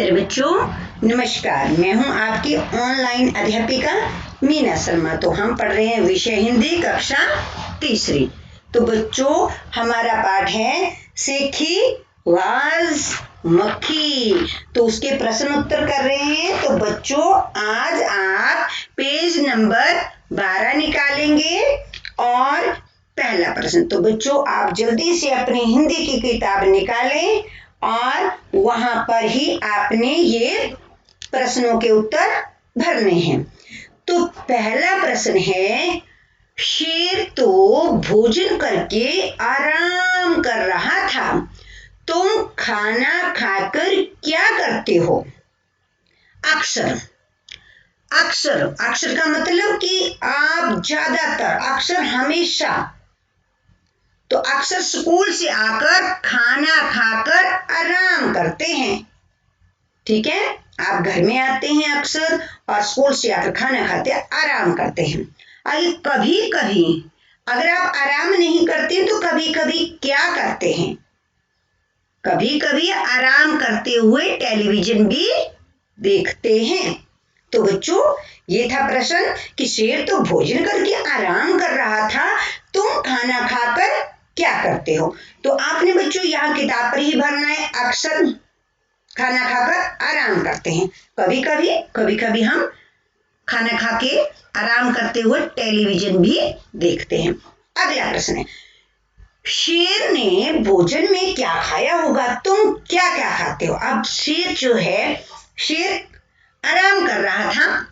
प्यारे बच्चों, नमस्कार। मैं हूं आपकी ऑनलाइन अध्यापिका मीना शर्मा। तो हम पढ़ रहे हैं विषय हिंदी कक्षा तीसरी। तो बच्चों, हमारा पाठ है सेखी वाज मक्खी। तो उसके प्रश्न उत्तर कर रहे हैं। तो बच्चों, आज आप पेज नंबर 12 निकालेंगे और पहला प्रश्न। तो बच्चों, आप जल्दी से अपनी हिंदी की किताब निकालें और वहां पर ही आपने ये प्रश्नों के उत्तर भरने हैं। तो पहला प्रश्न है, शेर तो भोजन करके आराम कर रहा था, तुम खाना खाकर क्या करते हो? अक्सर। अक्सर अक्सर का मतलब कि आप ज्यादातर, अक्सर हमेशा। तो अक्सर स्कूल से आकर खाना खाकर आराम करते हैं। ठीक है, आप घर में आते हैं अक्सर और स्कूल से आकर खाना खाते आराम करते हैं। अगर कभी कभी अगर आप आराम नहीं करते तो कभी कभी क्या करते हैं? कभी कभी आराम करते हुए टेलीविजन भी देखते हैं। तो बच्चों, ये था प्रश्न कि शेर तो भोजन करके आराम कर रहा था, तुम खाना खाकर क्या करते हो? तो आपने बच्चों यहाँ किताब पर ही भरना है। अक्सर खाना खाकर आराम करते हैं। कभी कभी हम खाना खा के आराम करते हुए टेलीविजन भी देखते हैं। अगला प्रश्न है, शेर ने भोजन में क्या खाया होगा, तुम क्या क्या खाते हो? अब शेर जो है, शेर आराम कर रहा था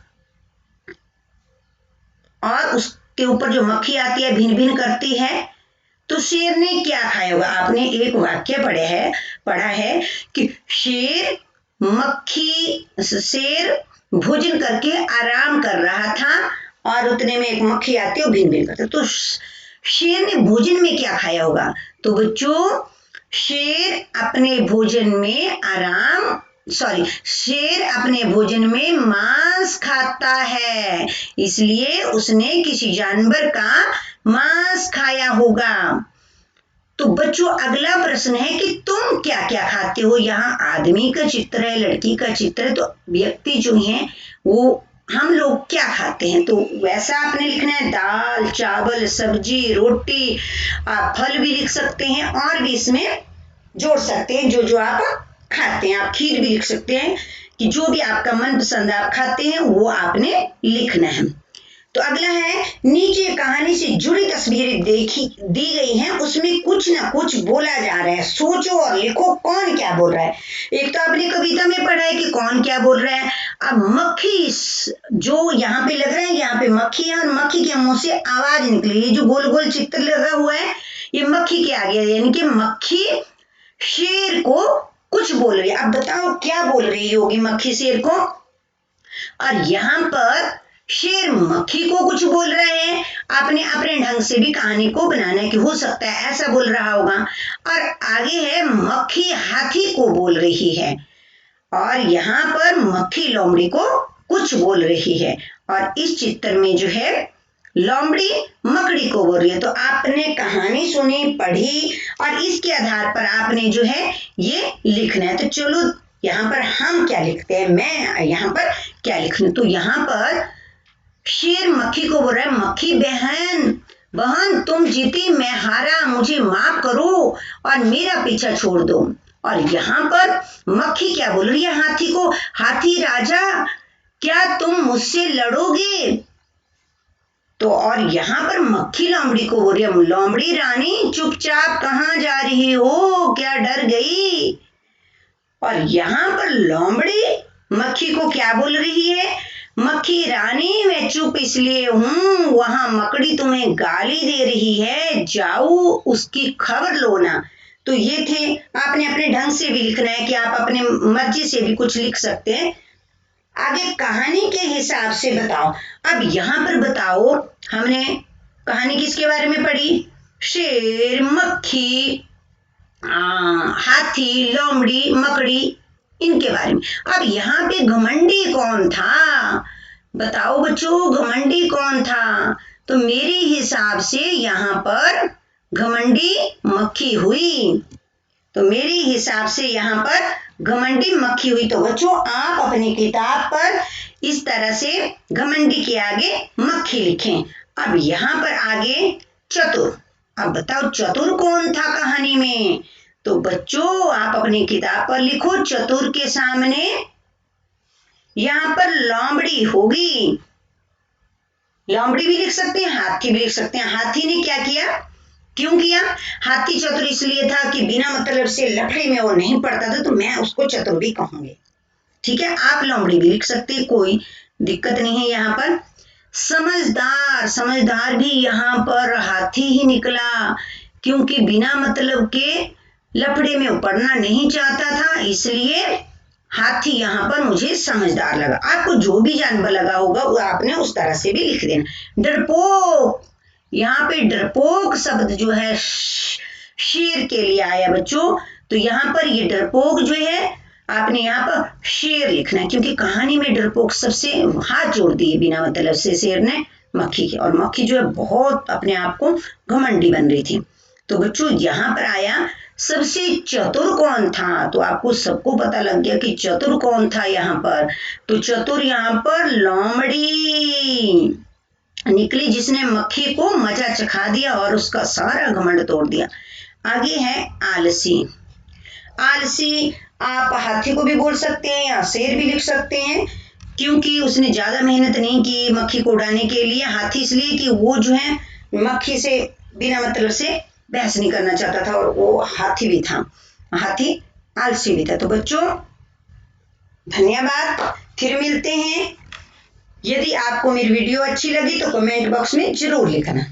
और उसके ऊपर जो मक्खी आती है भिन भिन करती है। तो शेर ने क्या खाया होगा? आपने एक वाक्य पढ़ा है कि शेर भोजन करके आराम कर रहा था और उतने में एक मक्खी आती है और भिन भिन करती है। तो शेर ने भोजन में क्या खाया होगा? तो बच्चों, शेर अपने भोजन में मांस खाता है, इसलिए उसने किसी जानवर का मांस खाया होगा। तो बच्चों, अगला प्रश्न है कि तुम क्या क्या खाते हो? यहाँ आदमी का चित्र है, लड़की का चित्र है, तो व्यक्ति जो हैं वो हम लोग क्या खाते हैं? तो वैसा आपने लिखना है, दाल, चावल, सब्जी, रोटी। आप फल भी लिख सकते हैं और भी इसमें जोड़ सकते हैं जो जो आप खाते हैं। आप खीर भी लिख सकते हैं कि जो भी आपका मनपसंद आप खाते हैं वो आपने लिखना है। तो अगला है, नीचे कहानी से जुड़ी तस्वीरें दी गई हैं, उसमें कुछ ना कुछ बोला जा रहा है, सोचो और लिखो कौन क्या बोल रहा है। एक तो आपने कविता में पढ़ा है कि कौन क्या बोल रहा है। अब मक्खी जो यहाँ पे लग रहा है, यहाँ पे मक्खी है और मक्खी के मुंह से आवाज निकली। ये जो गोल गोल चित्र लगा हुआ है ये मक्खी के आगे, यानी कि मक्खी शेर को कुछ बोल रही है। अब बताओ क्या बोल रही होगी मक्खी शेर को? और यहाँ पर शेर मक्खी को कुछ बोल रहे हैं। आपने अपने ढंग से भी कहानी को बनाना है कि हो सकता है ऐसा बोल रहा होगा। और आगे है, मक्खी हाथी को बोल रही है और यहाँ पर मक्खी लोमड़ी को कुछ बोल रही है। और इस चित्र में जो है लोमड़ी मकड़ी को बोल रही है। तो आपने कहानी सुनी, पढ़ी और इसके आधार पर आपने जो है ये लिखना है। तो चलो यहाँ पर हम क्या लिखते हैं, मैं यहाँ पर क्या लिखूं? तो यहाँ पर शेर मक्खी को बोल रहा है, मक्खी बहन तुम जीती, मैं हारा, मुझे माफ करो और मेरा पीछा छोड़ दो। और यहाँ पर मक्खी क्या बोल रही है हाथी को, हाथी राजा क्या तुम मुझसे लड़ोगे? तो और यहाँ पर मक्खी लोमड़ी को बोल रही है, लोमड़ी रानी चुपचाप कहाँ जा रही हो, क्या डर गई? और यहाँ पर लोमड़ी मक्खी को क्या बोल रही है, मक्खी रानी मैं चुप इसलिए हूँ, वहां मकड़ी तुम्हें गाली दे रही है, जाओ उसकी खबर लो ना। तो ये थे, आपने अपने ढंग से भी लिखना है कि आप अपने मर्जी से भी कुछ लिख सकते हैं। आगे कहानी के हिसाब से बताओ। अब यहाँ पर बताओ, हमने कहानी किसके बारे में पढ़ी? शेर, मक्खी, हाथी, लोमड़ी, मकड़ी, इनके बारे में। अब यहाँ पे घमंडी कौन था? बताओ बच्चों, घमंडी कौन था? तो मेरे हिसाब से यहाँ पर घमंडी मक्खी हुई। तो मेरे हिसाब से यहाँ पर घमंडी मक्खी हुई। तो बच्चों आप अपनी किताब पर इस तरह से घमंडी के आगे मक्खी लिखें। अब यहाँ पर आगे चतुर। अब बताओ चतुर कौन था कहानी में? तो बच्चों आप अपनी किताब पर लिखो चतुर के सामने यहाँ पर लोमड़ी होगी। लोमड़ी भी लिख सकते हैं, हाथी भी लिख सकते हैं। हाथी ने क्या किया, क्यों किया? हाथी चतुर इसलिए था कि बिना मतलब से लफड़े में वो नहीं पड़ता था, तो मैं उसको चतुर भी कहूंगी। ठीक है, आप लोमड़ी भी लिख सकते हैं, कोई दिक्कत नहीं है। यहाँ पर समझदार, समझदार भी यहाँ पर हाथी ही निकला, क्योंकि बिना मतलब के लफड़े में पड़ना नहीं चाहता था, इसलिए हाथी यहाँ पर मुझे समझदार लगा। आपको जो भी जानवर लगा होगा वो आपने उस तरह से भी लिख देना। डरपोक, यहाँ पे डरपोक शब्द जो है शेर के लिए आया बच्चों। तो यहाँ पर ये डरपोक जो है आपने यहाँ पर शेर लिखना है, क्योंकि कहानी में डरपोक सबसे हाथ जोड़ दिए बिना मतलब से शेर ने मक्खी के, और मक्खी जो है बहुत अपने आप को घमंडी बन रही थी। तो बच्चों यहाँ पर आया सबसे चतुर कौन था, तो आपको सबको पता लग गया कि चतुर कौन था यहाँ पर। तो चतुर यहाँ पर लोमड़ी निकली, जिसने मक्खी को मजा चखा दिया और उसका सारा घमंड तोड़ दिया। आगे है आलसी। आलसी आप हाथी को भी बोल सकते हैं या शेर भी लिख सकते हैं, क्योंकि उसने ज्यादा मेहनत नहीं की मक्खी को उड़ाने के लिए। हाथी इसलिए कि वो जो है मक्खी से बिना मतलब से बहस नहीं करना चाहता था, और वो हाथी भी था, हाथी आलसी भी था। तो बच्चों धन्यवाद, फिर मिलते हैं। यदि आपको मेरी वीडियो अच्छी लगी तो कमेंट बॉक्स में जरूर लिखना।